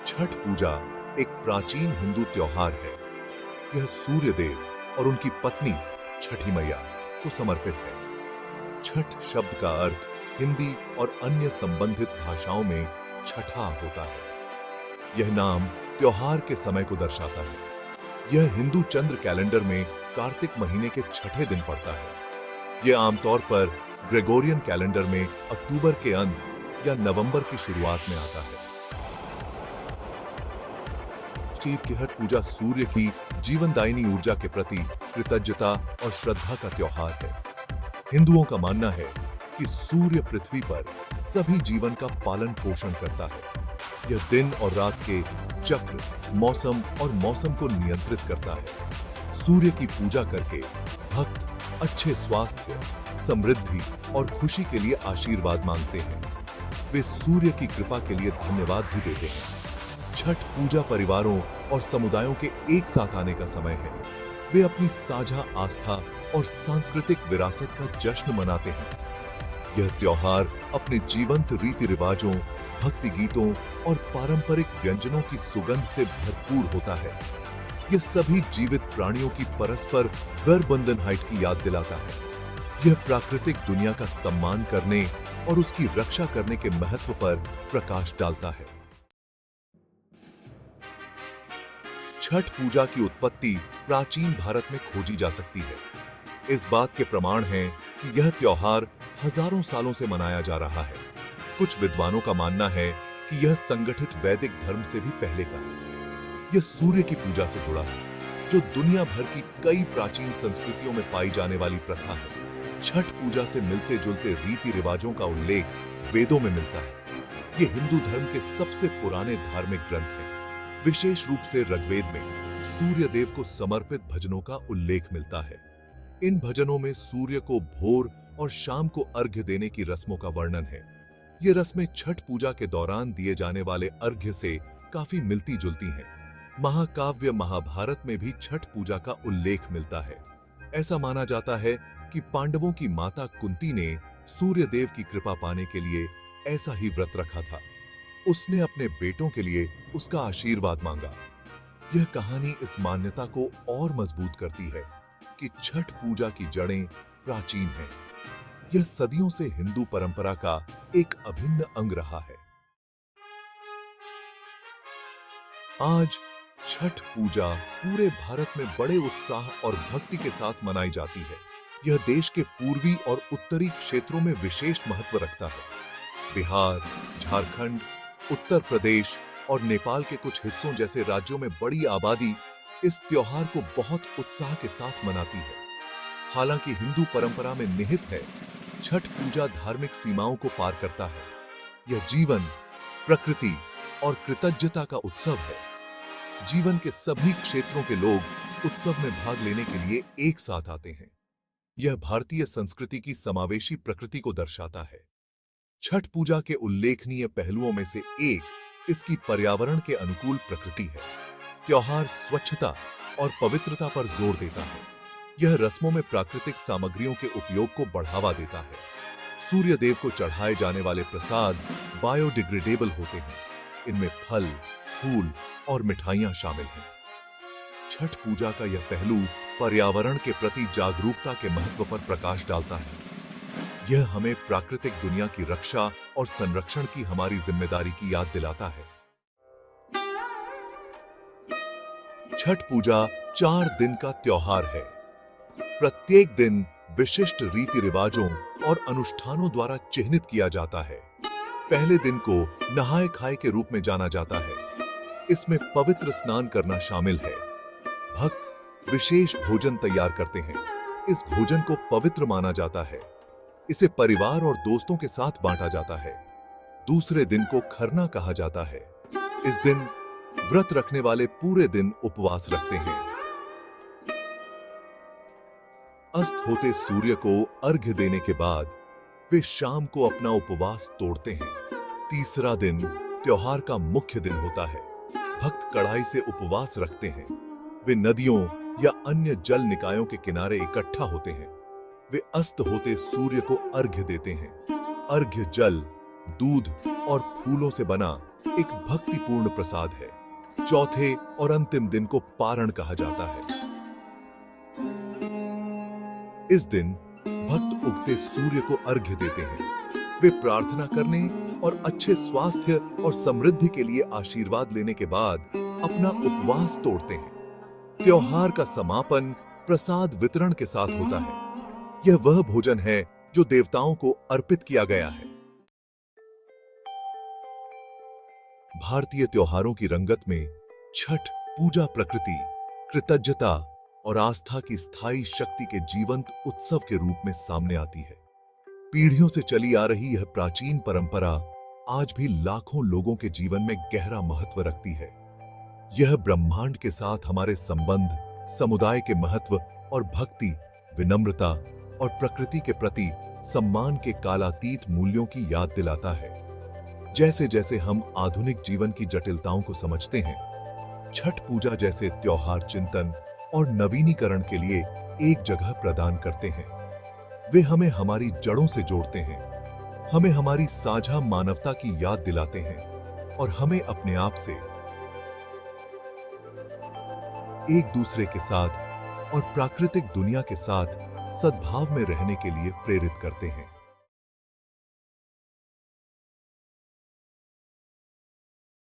छठ पूजा एक प्राचीन हिंदू त्योहार है। यह सूर्य देव और उनकी पत्नी छठी मैया को समर्पित है। छठ शब्द का अर्थ हिंदी और अन्य संबंधित भाषाओं में छठा होता है। यह नाम त्योहार के समय को दर्शाता है। यह हिंदू चंद्र कैलेंडर में कार्तिक महीने के छठे दिन पड़ता है। यह आमतौर पर ग्रेगोरियन कैलेंडर में अक्टूबर के अंत या नवंबर की शुरुआत में आता है। छठ पूजा सूर्य की जीवनदायिनी ऊर्जा के प्रति कृतज्ञता और श्रद्धा का त्योहार है। हिंदुओं का मानना है कि सूर्य पृथ्वी पर सभी जीवन का पालन पोषण करता है। यह दिन और रात के चक्र, मौसम और मौसम को नियंत्रित करता है। सूर्य की पूजा करके भक्त अच्छे स्वास्थ्य, समृद्धि और खुशी के लिए आशीर्वाद मांगते हैं। वे सूर्य की कृपा के लिए धन्यवाद भी देते हैं। छठ पूजा परिवारों और समुदायों के एक साथ आने का समय है। वे अपनी साझा आस्था और सांस्कृतिक विरासत का जश्न मनाते हैं। यह त्योहार अपने जीवंत रीति रिवाजों, भक्ति गीतों और पारंपरिक व्यंजनों की सुगंध से भरपूर होता है। यह सभी जीवित प्राणियों की परस्पर वर हाइट की याद दिलाता है। यह प्राकृतिक दुनिया का सम्मान करने और उसकी रक्षा करने के महत्व पर प्रकाश डालता है। छठ पूजा की उत्पत्ति प्राचीन भारत में खोजी जा सकती है। इस बात के प्रमाण हैं कि यह त्योहार हजारों सालों से मनाया जा रहा है। कुछ विद्वानों का मानना है कि यह संगठित वैदिक धर्म से भी पहले का है। यह सूर्य की पूजा से जुड़ा है, जो दुनिया भर की कई प्राचीन संस्कृतियों में पाई जाने वाली प्रथा है। छठ पूजा से मिलते जुलते रीति रिवाजों का उल्लेख वेदों में मिलता है। यह हिंदू धर्म के सबसे पुराने धार्मिक ग्रंथ है। विशेष रूप से ऋग्वेद में सूर्य देव को समर्पित भजनों का उल्लेख मिलता है। इन भजनों में सूर्य को भोर और शाम को अर्घ्य देने की रस्मों का वर्णन है। ये रस्में छठ पूजा के दौरान दिए जाने वाले अर्घ्य से काफी मिलती जुलती हैं। महाकाव्य महाभारत में भी छठ पूजा का उल्लेख मिलता है। ऐसा माना जाता है कि पांडवों की माता कुंती ने सूर्य देव की कृपा पाने के लिए ऐसा ही व्रत रखा था। उसने अपने बेटों के लिए उसका आशीर्वाद मांगा। यह कहानी इस मान्यता को और मजबूत करती है कि छठ पूजा की जड़ें प्राचीन हैं। यह सदियों से हिंदू परंपरा का एक अभिन्न अंग रहा है। आज छठ पूजा पूरे भारत में बड़े उत्साह और भक्ति के साथ मनाई जाती है। यह देश के पूर्वी और उत्तरी क्षेत्रों में विशेष महत्व रखता है। बिहार, झारखंड, उत्तर प्रदेश और नेपाल के कुछ हिस्सों जैसे राज्यों में बड़ी आबादी इस त्योहार को बहुत उत्साह के साथ मनाती है। हालांकि हिंदू परंपरा में निहित है, छठ पूजा धार्मिक सीमाओं को पार करता है। यह जीवन, प्रकृति और कृतज्ञता का उत्सव है। जीवन के सभी क्षेत्रों के लोग उत्सव में भाग लेने के लिए एक साथ आते हैं। यह भारतीय संस्कृति की समावेशी प्रकृति को दर्शाता है। छठ पूजा के उल्लेखनीय पहलुओं में से एक इसकी पर्यावरण के अनुकूल प्रकृति है। त्योहार स्वच्छता और पवित्रता पर जोर देता है। यह रस्मों में प्राकृतिक सामग्रियों के उपयोग को बढ़ावा देता है। सूर्य देव को चढ़ाए जाने वाले प्रसाद बायोडिग्रेडेबल होते हैं। इनमें फल, फूल और मिठाइयां शामिल हैं। छठ पूजा का यह पहलू पर्यावरण के प्रति जागरूकता के महत्व पर प्रकाश डालता है। यह हमें प्राकृतिक दुनिया की रक्षा और संरक्षण की हमारी जिम्मेदारी की याद दिलाता है। छठ पूजा 4 दिन का त्योहार है। प्रत्येक दिन विशिष्ट रीति रिवाजों और अनुष्ठानों द्वारा चिह्नित किया जाता है। पहले दिन को नहाए खाए के रूप में जाना जाता है। इसमें पवित्र स्नान करना शामिल है। भक्त विशेष भोजन तैयार करते हैं। इस भोजन को पवित्र माना जाता है। इसे परिवार और दोस्तों के साथ बांटा जाता है। दूसरे दिन को खरना कहा जाता है। इस दिन व्रत रखने वाले पूरे दिन उपवास रखते हैं। अस्त होते सूर्य को अर्घ्य देने के बाद वे शाम को अपना उपवास तोड़ते हैं। तीसरा दिन त्योहार का मुख्य दिन होता है। भक्त कड़ाई से उपवास रखते हैं। वे नदियों या अन्य जल निकायों के किनारे इकट्ठा होते हैं। वे अस्त होते सूर्य को अर्घ्य देते हैं। अर्घ्य जल, दूध और फूलों से बना एक भक्तिपूर्ण प्रसाद है। चौथे और अंतिम दिन को पारण कहा जाता है। इस दिन भक्त उगते सूर्य को अर्घ्य देते हैं। वे प्रार्थना करने और अच्छे स्वास्थ्य और समृद्धि के लिए आशीर्वाद लेने के बाद अपना उपवास तोड़ते हैं। त्योहार का समापन प्रसाद वितरण के साथ होता है। यह वह भोजन है जो देवताओं को अर्पित किया गया है। भारतीय त्योहारों की रंगत में छठ पूजा प्रकृति, कृतज्ञता और आस्था की स्थायी शक्ति के जीवंत उत्सव के रूप में सामने आती है। पीढ़ियों से चली आ रही यह प्राचीन परंपरा आज भी लाखों लोगों के जीवन में गहरा महत्व रखती है। यह ब्रह्मांड के साथ हमारे संबंध, समुदाय के महत्व और भक्ति, विनम्रता और प्रकृति के प्रति सम्मान के कालातीत मूल्यों की याद दिलाता है। जैसे जैसे हम आधुनिक जीवन की जटिलताओं को समझते हैं, छठ पूजा जैसे त्योहार चिंतन और नवीनीकरण के लिए एक जगह प्रदान करते हैं। वे हमें हमारी जड़ों से जोड़ते हैं, हमें हमारी साझा मानवता की याद दिलाते हैं और हमें अपने आप से, एक दूसरे के साथ और प्राकृतिक दुनिया के साथ सद्भाव में रहने के लिए प्रेरित करते हैं।